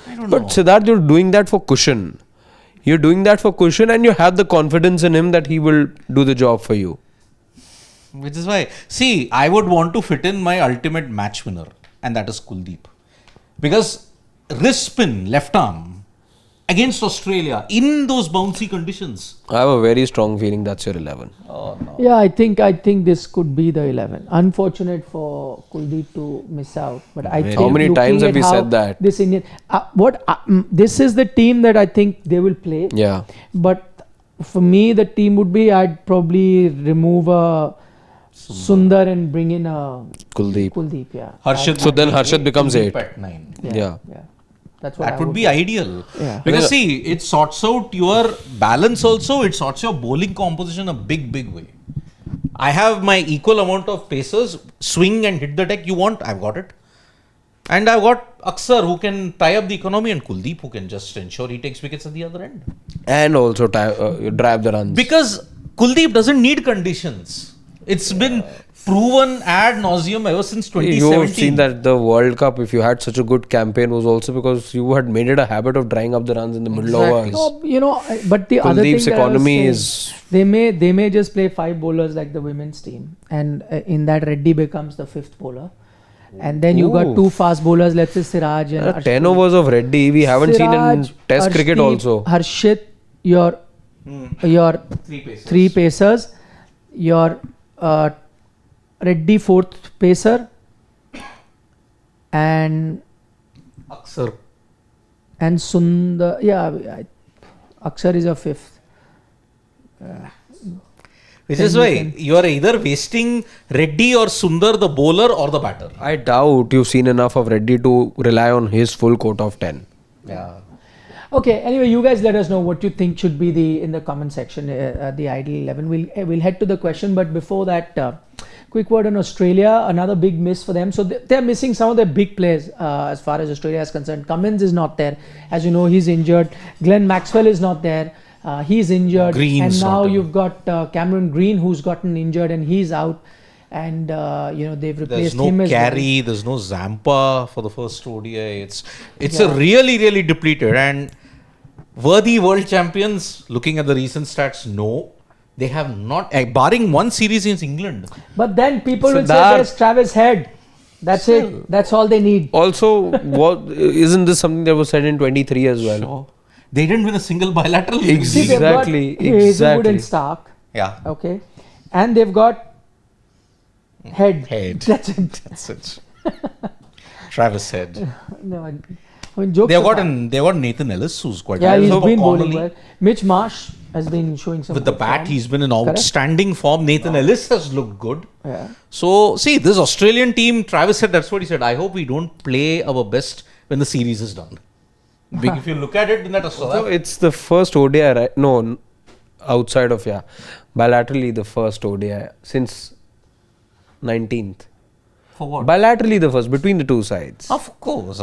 I don't But know. Siddharth, you're doing that for cushion. You're doing that for cushion, and you have the confidence in him that he will do the job for you. Which is why, see, I would want to fit in my ultimate match winner, and that is Kuldeep. Because wrist spin, left arm, against Australia, in those bouncy conditions. I have a very strong feeling that's your 11. Oh, no. Yeah, I think this could be the 11. Unfortunate for Kuldeep to miss out, but I think How many looking times have at we how said that? This Indian, this is the team that I think they will play. Yeah. But for me, the team would be I'd probably remove Sundar and bring in Kuldeep. Yeah. Harshit So would then be Harshit 8, becomes Kuldeep 8. at 9. Yeah. That's what That I would be do. ideal. Yeah. Because see, it sorts out your balance also, it sorts your bowling composition a big way. I have my equal amount of pacers, swing and hit the deck you want, I've got it. And I've got Aksar who can tie up the economy and Kuldeep who can just ensure he takes wickets at the other end. And also drive the runs. Because Kuldeep doesn't need conditions. It's been proven ad nauseum ever since 2017. You have seen that the World Cup, if you had such a good campaign, was also because you had made it a habit of drying up the runs in the middle Exactly. overs. No, but the other thing Kuldeep's that I was economy saying, is... they may just play 5 bowlers like the women's team, and in that Reddy becomes the 5th bowler, and then you got 2 fast bowlers, let's say Siraj and 10 overs of Reddy, we haven't seen in Test cricket Arshdeep, also. Harshit, your 3 pacers, your Reddy 4th pacer, and Aksar. Sundar. Aksar is a 5th. Which is why you are either wasting Reddy or Sundar, the bowler or the batter. I doubt you've seen enough of Reddy to rely on his full quota of 10. Yeah. Okay. Anyway, you guys let us know what you think should be in the comment section. The ideal 11. We'll head to the question, but before that, quick word on Australia. Another big miss for them. So they're missing some of their big players as far as Australia is concerned. Cummins is not there, as you know. He's injured. Glenn Maxwell is not there. He's injured. Green's and now not there. you've got Cameron Green, who's gotten injured, and he's out. And they've replaced There's him no as Carey, there's no Zampa for the first ODI. It's a really depleted, and worthy world champions. Looking at the recent stats, no, they have not, barring one series against England. But then people will say Siddharth- there's Travis Head. That's it. That's all they need. Also, isn't this something that was said in 23 as well? Sure. They didn't win a single bilateral. See, they've Exactly, got Hazelwood exactly. and Stark. Yeah. Okay. And they've got Head. That's it. Travis Head. No, I mean, jokes They've apart. got Nathan Ellis, who's quite Yeah, he's So been bowling Connolly, well. Mitch Marsh has been showing some with the good bat, form. he's been in outstanding form. Nathan Ellis has looked good. Yeah. So, see, this Australian team, Travis said, that's what he said. I hope we don't play our best when the series is done. If you look at it, then that's So it's the first ODI, right? No, outside of, bilaterally the first ODI since 19th. For what? Bilaterally the first, between the two sides. Of course.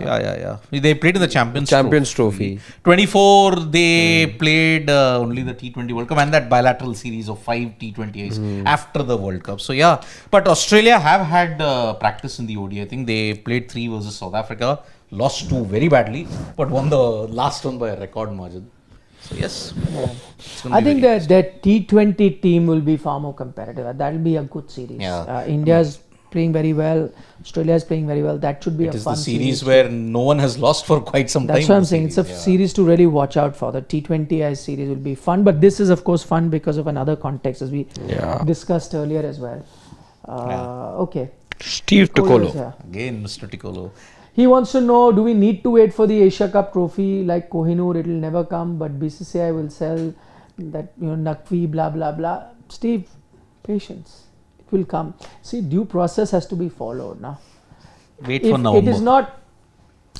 Yeah. They played in the Champions Trophy. 24, they played only the T20 World Cup and that bilateral series of 5 T20Is after the World Cup. So yeah, but Australia have had practice in the ODI. I think they played 3 versus South Africa, lost 2 very badly, but won the last one by a record margin. So yes, I think that T20 team will be far more competitive. That will be a good series. India's playing very well. Australia is playing very well. That should be a fun series. It is the series where no one has lost for quite some time. That's what I'm saying. It's a series to really watch out for. The T20I series will be fun, but this is of course fun because of another context as we discussed earlier as well. Okay. Steve Ticolo. Again, Mr. Ticolo. He wants to know, do we need to wait for the Asia Cup trophy like Kohinoor? It will never come, but BCCI will sell that, Nakvi, blah, blah, blah. Steve, patience. It will come. See, due process has to be followed now. Wait for November.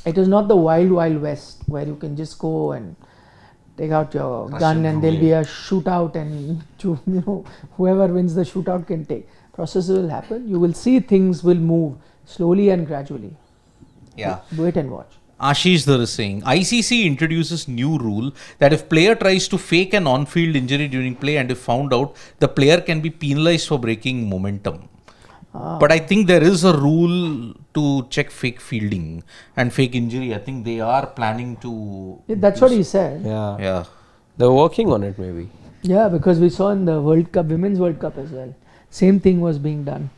It is not the wild west where you can just go and take out your gun and there'll be a shootout and whoever wins the shootout can take. Processes will happen. You will see things will move slowly and gradually. Yeah. Wait and watch. Ashish Dhar is saying, ICC introduces new rule that if player tries to fake an on-field injury during play and if found out, the player can be penalized for breaking momentum. But I think there is a rule to check fake fielding and fake injury. I think they are planning to... That's what he said. Yeah. They're working on it maybe. Yeah, because we saw in the World Cup, Women's World Cup as well. Same thing was being done.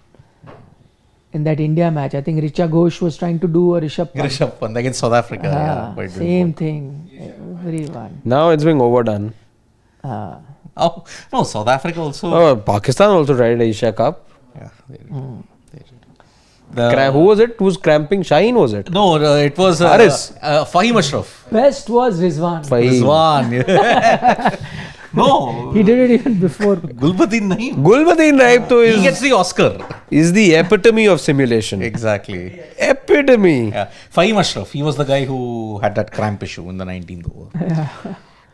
In that India match, I think Richa Ghosh was trying to do a Rishabh Pant against South Africa. Same thing. Everyone. Now it's being overdone. Oh, no, South Africa also. Oh, Pakistan also tried Asia Cup. Yeah, they did. Who was it? Who was cramping? Shaheen was it? No, it was Haris. Fahim Ashraf. Best was Rizwan. Rizwan. No. He did it even before. Gulbadin nahi. Gulbadin Naib he gets the Oscar. Is the epitome of simulation. Exactly. Epitome. Yeah. Fahim Ashraf, he was the guy who had that cramp issue in the 19th over.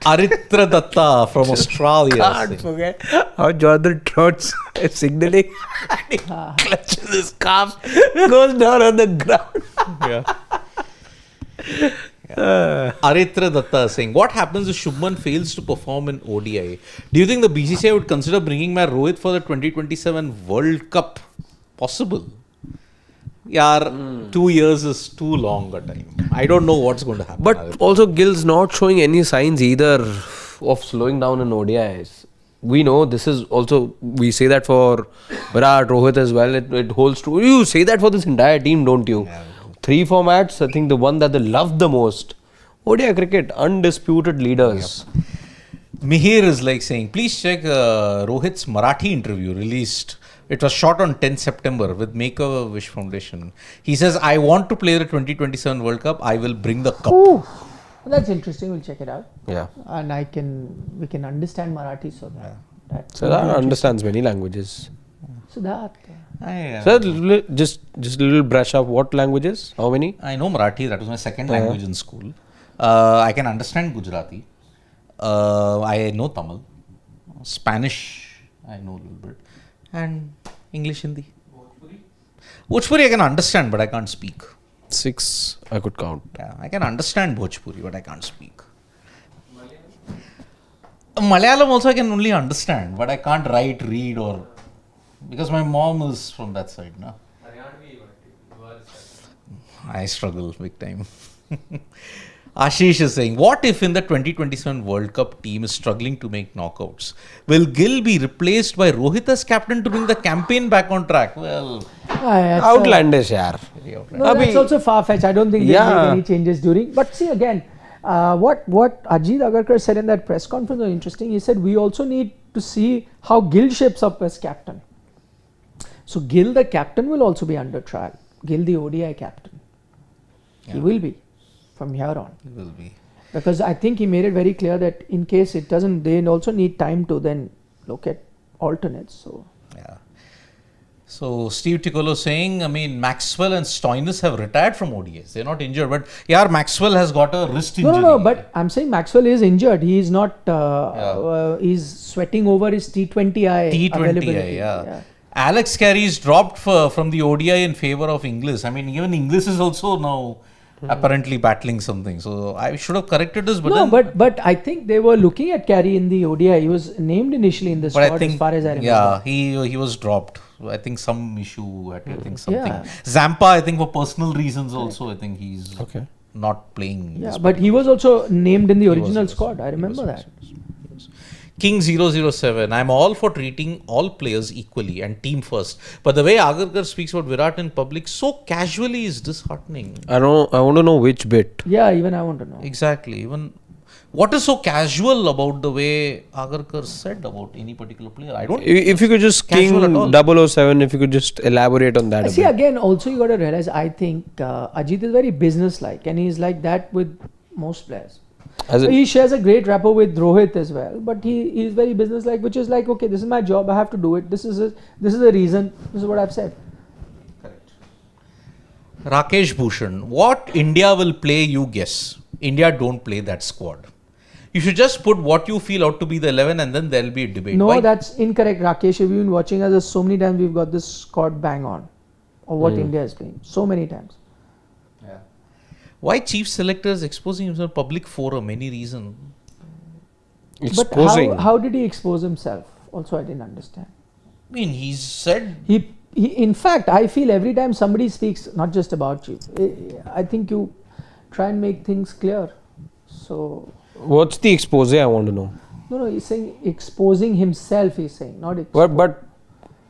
Aritra Datta from Australia. Can't forget how Jordan Trout's signaling and he clutches his calf, goes down on the ground. Aritra Datta is saying, what happens if Shubman fails to perform in ODI? Do you think the BCCI would consider bringing back Rohit for the 2027 World Cup? Possible. 2 years is too long a time. I don't know what's going to happen. But also Gill's not showing any signs either of slowing down in ODIs. We know this is also, we say that for Virat, Rohit as well, it holds true. You say that for this entire team, don't you? 3 formats, I think the one that they love the most. ODI cricket, undisputed leaders. Mihir is like saying, please check Rohit's Marathi interview released. It was shot on 10 September with Make-A-Wish Foundation. He says, I want to play the 2027 World Cup. I will bring the cup. Ooh, that's interesting. We'll check it out. Yeah. And we can understand Marathi so that. Siddharth understands many languages. Siddharth. So just a little brush up. What languages? How many? I know Marathi. That was my second language in school. I can understand Gujarati. I know Tamil. Spanish, I know a little bit. And English, Hindi. Bhojpuri I can understand, but I can't speak. 6 I could count. Yeah, I can understand Bhojpuri, but I can't speak. Malayalam also I can only understand, but I can't write, read, or... Because my mom is from that side, no? I struggle big time. Ashish is saying, what if in the 2027 World Cup team is struggling to make knockouts? Will Gill be replaced by Rohit as captain to bring the campaign back on track? Well, outlandish, yaar. No, that's also far-fetched. I don't think they'll make any changes during. But see again, what Ajit Agarkar said in that press conference was interesting. He said, we also need to see how Gill shapes up as captain. So Gill, the captain, will also be under trial. Gill, the ODI captain. Yeah. He will be. From here on. It will be. Because I think he made it very clear that in case it doesn't, they also need time to then look at alternates. So yeah. So Steve Ticolo saying, I mean, Maxwell and Stoinis have retired from ODIs. They're not injured. But yeah, Maxwell has got a wrist injury. No, but I'm saying Maxwell is injured. He is not, he's sweating over his T20I availability. Yeah. Alex Carey's dropped from the ODI in favor of Inglis. I mean, even Inglis is also now apparently battling something. So I should have corrected this. But No, then, but I think they were looking at Carey in the ODI. He was named initially in the but I squad think, as far as I remember. yeah, he was dropped. I think some issue. I think something. Yeah. Zampa, I think for personal reasons also. I think he's not playing. Yeah, this but he was also named in the original was. squad. I remember that. King 007. I'm all for treating all players equally and team first. But the way Agarkar speaks about Virat in public so casually is disheartening. I want to know which bit. Yeah, even I want to know. Exactly. Even what is so casual about the way Agarkar said about any particular player? I don't. If you could just Casual at all. King 007, if you could just elaborate on that a See, bit. again, also you got to realize, I think Ajit is very business-like, and he's like that with most players. As in- He shares a great rapport with Rohit as well, but he is very business-like, which is like, okay, this is my job, I have to do it. This is the reason. This is what I've said. Correct. Rakesh Bhushan. What India will play, you guess. India don't play that squad. You should just put what you feel ought to be the 11 and then there'll be a debate. No, Why? that's incorrect, Rakesh. If you've been watching us, so many times we've got this squad bang on, or what India is playing. So many times. Yeah. Why chief selector is exposing himself in public forum? Any reason? Exposing. But how did he expose himself? Also, I didn't understand. I mean, he's said. He in fact, I feel every time somebody speaks, not just about you, I think you try and make things clear. So, What's the expose? I want to know. no, he's saying exposing himself, he's saying, not But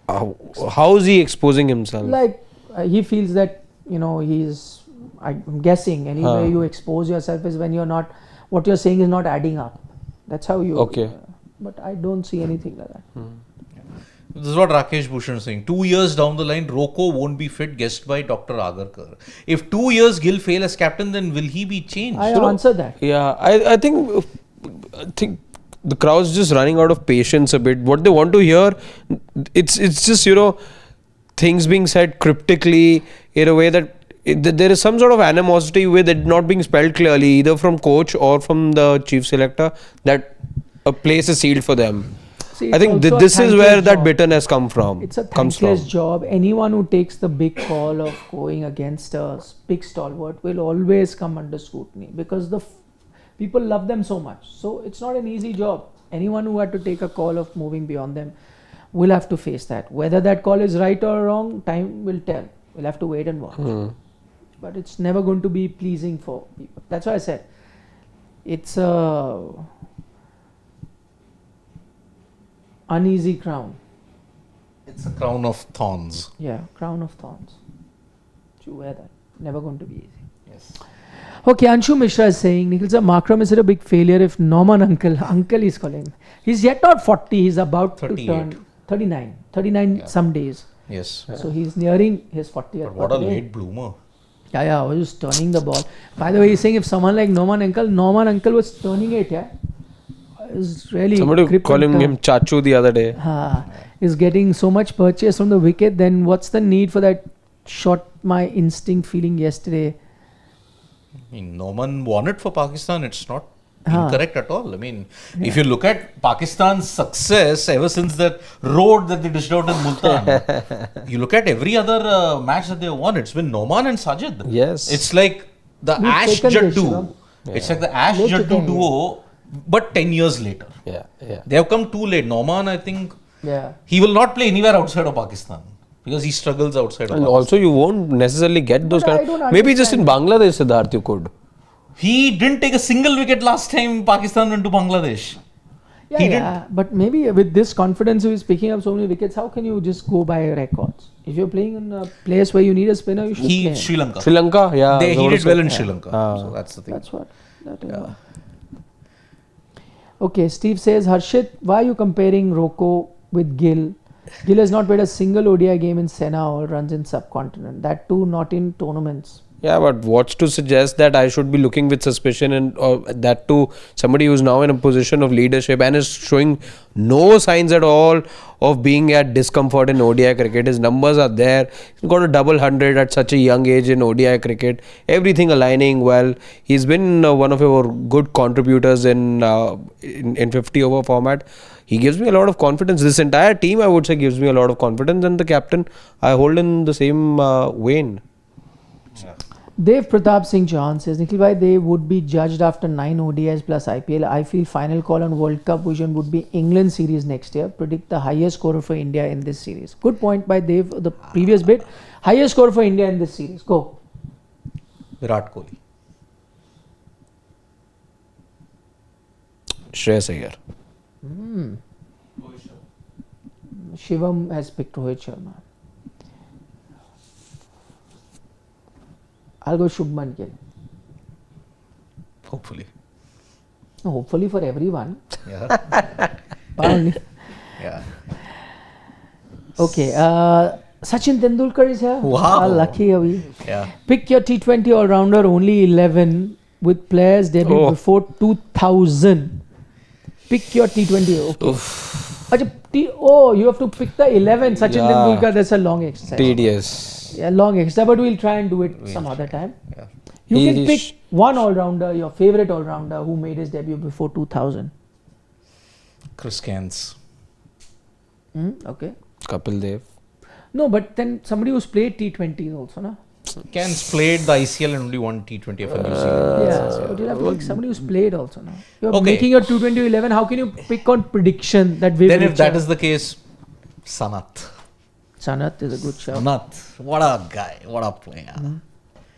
how is he exposing himself? like he feels that, he's, I'm guessing, any way you expose yourself is when you're not, what you're saying is not adding up. That's how you. Okay. But I don't see anything like that. This is what Rakesh Bhushan is saying. 2 years down the line, Rocco won't be fit, guessed by Dr. Agarkar. If 2 years Gill fail as captain, then will he be changed? I answer that. Yeah, I think the crowd's just running out of patience a bit. What they want to hear, it's just things being said cryptically in a way that there is some sort of animosity with it not being spelled clearly either from coach or from the chief selector that a place is sealed for them. See, I it's think also a this is where thankless that job. bitterness comes from. It's a thankless job. Anyone who takes the big call of going against a big stalwart will always come under scrutiny because the people love them so much. So it's not an easy job. Anyone who had to take a call of moving beyond them will have to face that. Whether that call is right or wrong, time will tell. We'll have to wait and watch. But it's never going to be pleasing for people. That's why I said it's a uneasy crown. It's a crown of thorns. Yeah, crown of thorns. You wear that. Never going to be easy. Yes. Okay, Anshu Mishra is saying, Nikhil sir, Markram is it a big failure if Norman uncle is calling him. He's yet not 40, he's about 38. to turn 39 some days. Yes. So he's nearing his 40th But what a birthday. late bloomer. Yeah, I was just turning the ball. By the way, he's saying if someone like Norman uncle was turning it, yeah. Is really Somebody grip calling and him Chachu the other day. is getting so much purchase from the wicket, then what's the need for that shot my instinct feeling yesterday? I mean, Norman won it for Pakistan. It's not incorrect at all. I mean, if you look at Pakistan's success ever since that road that they dished out in Multan, you look at every other match that they won, it's been Noman and Sajid. Yes. It's like the We've Ash taken this, Jaddu. It's like the Ash We've Jaddu taken duo, but 10 years later. Yeah. They have come too late. Noman, I think, Yeah. he will not play anywhere outside of Pakistan because he struggles outside of And Pakistan. also you won't necessarily get those But I kind don't of... Maybe just in Bangladesh, Siddharth, you could. He didn't take a single wicket last time Pakistan went to Bangladesh. Yeah, He yeah. But maybe with this confidence of picking up so many wickets, how can you just go by records? If you're playing in a place where you need a spinner, you should play. Sri Lanka. Sri Lanka, yeah. He did well in Sri Lanka. So that's the thing. That's what. That is Okay, Steve says, Harshit, why are you comparing Rocco with Gill? Gill has not played a single ODI game in Sena or runs in subcontinent. That too, not in tournaments. Yeah, but what's to suggest that I should be looking with suspicion and that to somebody who's now in a position of leadership and is showing no signs at all of being at discomfort in ODI cricket. His numbers are there. He's got a double 100 at such a young age in ODI cricket. Everything aligning well. He's been one of our good contributors in 50 over format. he gives me a lot of confidence. This entire team, I would say, gives me a lot of confidence, and the captain, I hold in the same vein. Dev Pratap Singh Chauhan says, Nikhil bhai, they would be judged after 9 ODIs plus IPL. I feel final call on World Cup vision would be England series next year. Predict the highest scorer for India in this series. Good point by Dev, the previous bit. Highest scorer for India in this series. Go. Virat Kohli. Shreyas Iyer. Shivam has picked Rohit Sharma. I'll go Shubman Gill. Hopefully. No, hopefully for everyone. Yeah. Yeah. Okay. Sachin Tendulkar is here. Wow. Lucky are we? Yeah. Pick your T20 all-rounder, only 11 with players debuted before 2000. Pick your T20. Okay. You have to pick the 11. Sachin Tendulkar, that's a long exercise. Tedious. Yeah, long exercise, but we'll try and do it some other time. Yeah. You can pick one all-rounder, your favorite all-rounder who made his debut before 2000. Chris Cairns. Okay. Kapil Dev. No, but then somebody who's played T20s also, no? Cairns played the ICL and only won T20 for New Zealand. Yeah, but you'll have to pick somebody who's played also now. You're making your 220 11. How can you pick on prediction that way? Then if that is the case, Sanath. Sanath is a good shout. Sanath. What a guy. What a player.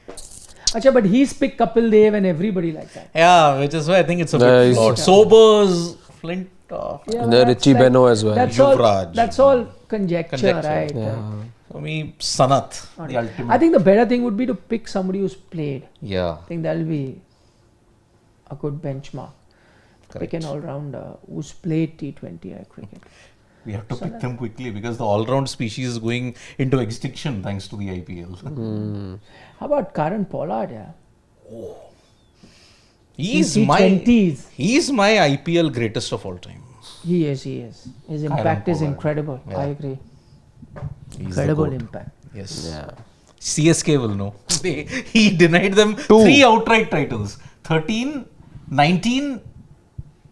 Achha, but he's picked Kapil Dev and everybody like that. Yeah, which is why I think it's a bit flawed. Sobers, Flint. Yeah, The Richie Beno as well. That's all conjecture, right? Yeah. For me, Sanath, the ultimate. I think the better thing would be to pick somebody who's played. Yeah. I think that'll be a good benchmark. Correct. Pick an all-rounder who's played T20 cricket. We have to pick them quickly because the all-round species is going into extinction thanks to the IPL. How about Karan Pollard? Yeah. He's T20s. He's my IPL greatest of all time. He is. His impact is incredible. Yeah. I agree. He's Incredible the GOAT. impact. Yes. Yeah. CSK will know. He denied them 3 outright titles. 13, 19,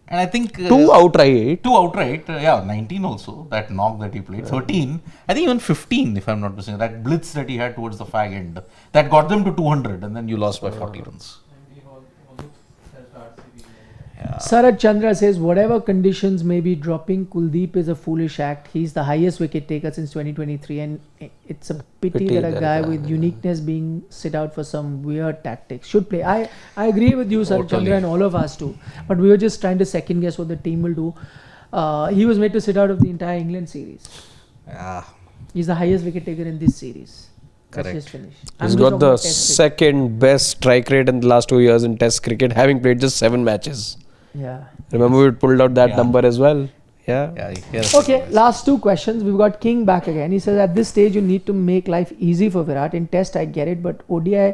and I think... 2 outright. 2 outright. 19 also. That knock that he played. 13. I think even 15, if I'm not mistaken. That blitz that he had towards the fag end. That got them to 200 and then you lost by 40 runs. Sarad Chandra says, whatever conditions may be dropping, Kuldeep is a foolish act. He's the highest wicket taker since 2023 and it's a pity that a guy with uniqueness being sit out for some weird tactics. Should play. I agree with you, Sarad Chandra, and all of us too. But we were just trying to second guess what the team will do. He was made to sit out of the entire England series. Yeah. He's the highest wicket taker in this series. Correct. That's his finish. He's got the second best strike rate in the last 2 years in Test cricket, having played just 7 matches. Yeah. Remember we pulled out that number as well. Yeah. Okay, last 2 questions. We've got King back again. He says, at this stage you need to make life easy for Virat. In Test I get it, but ODI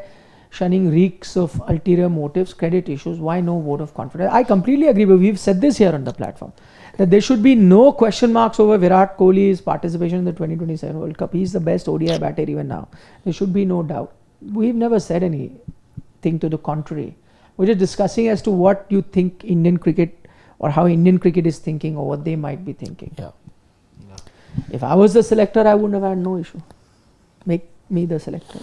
shunning reeks of ulterior motives, credit issues. Why no vote of confidence? I completely agree, but we've said this here on the platform, that there should be no question marks over Virat Kohli's participation in the 2027 World Cup. He's the best ODI batter even now. There should be no doubt. We've never said anything to the contrary. We're just discussing as to what you think Indian cricket or how Indian cricket is thinking or what they might be thinking. Yeah. If I was the selector, I wouldn't have had no issue. Make me the selector.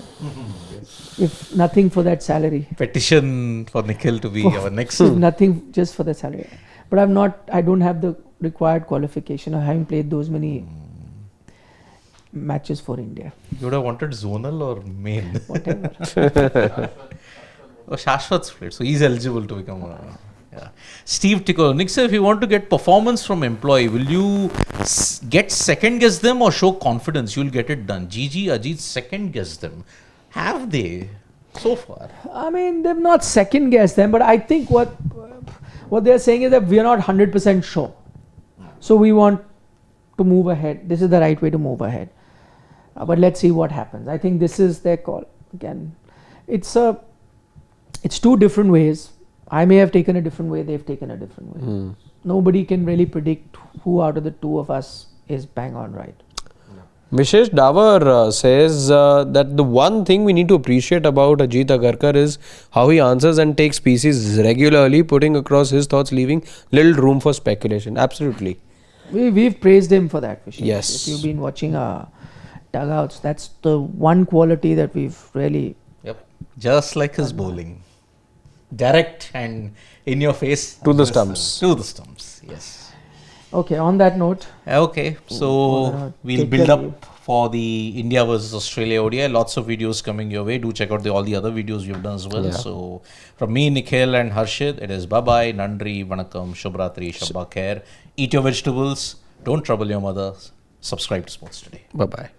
If nothing for that salary. Petition for Nikhil to be our next. If nothing just for the salary. But I don't have the required qualification of having played those many matches for India. You would have wanted zonal or main? Whatever. Shashwat's played, so he's eligible to become a... Yeah. Steve Tickle, Nick sir, if you want to get performance from employee, will you get second guess them or show confidence you'll get it done? Gigi, Ajit second guess them. Have they so far? I mean, they've not second guessed them, but I think what they're saying is that we are not 100% sure. So we want to move ahead. This is the right way to move ahead. But let's see what happens. I think this is their call. Again, it's 2 different ways. I may have taken a different way, they've taken a different way. Nobody can really predict who out of the 2 of us is bang on right. Vishesh Davar says that the one thing we need to appreciate about Ajit Agarkar is how he answers and takes pieces regularly, putting across his thoughts, leaving little room for speculation. Absolutely. We've praised him for that, Vishesh. Yes. If you've been watching our dugouts, that's the one quality that we've really. Yep. Just like his bowling. Direct and in your face. To the stumps. To the stumps, yes. Okay, on that note. Okay, so we'll take build your up leave. for the India versus Australia ODI. Lots of videos coming your way. Do check out all the other videos we've done as well. Yeah. So from me, Nikhil and Harshit, it is bye-bye, Nandri, Vanakkam, Shubhratri, Shabba Khair. Eat your vegetables. Don't trouble your mother. Subscribe to Sports Today. Bye-bye.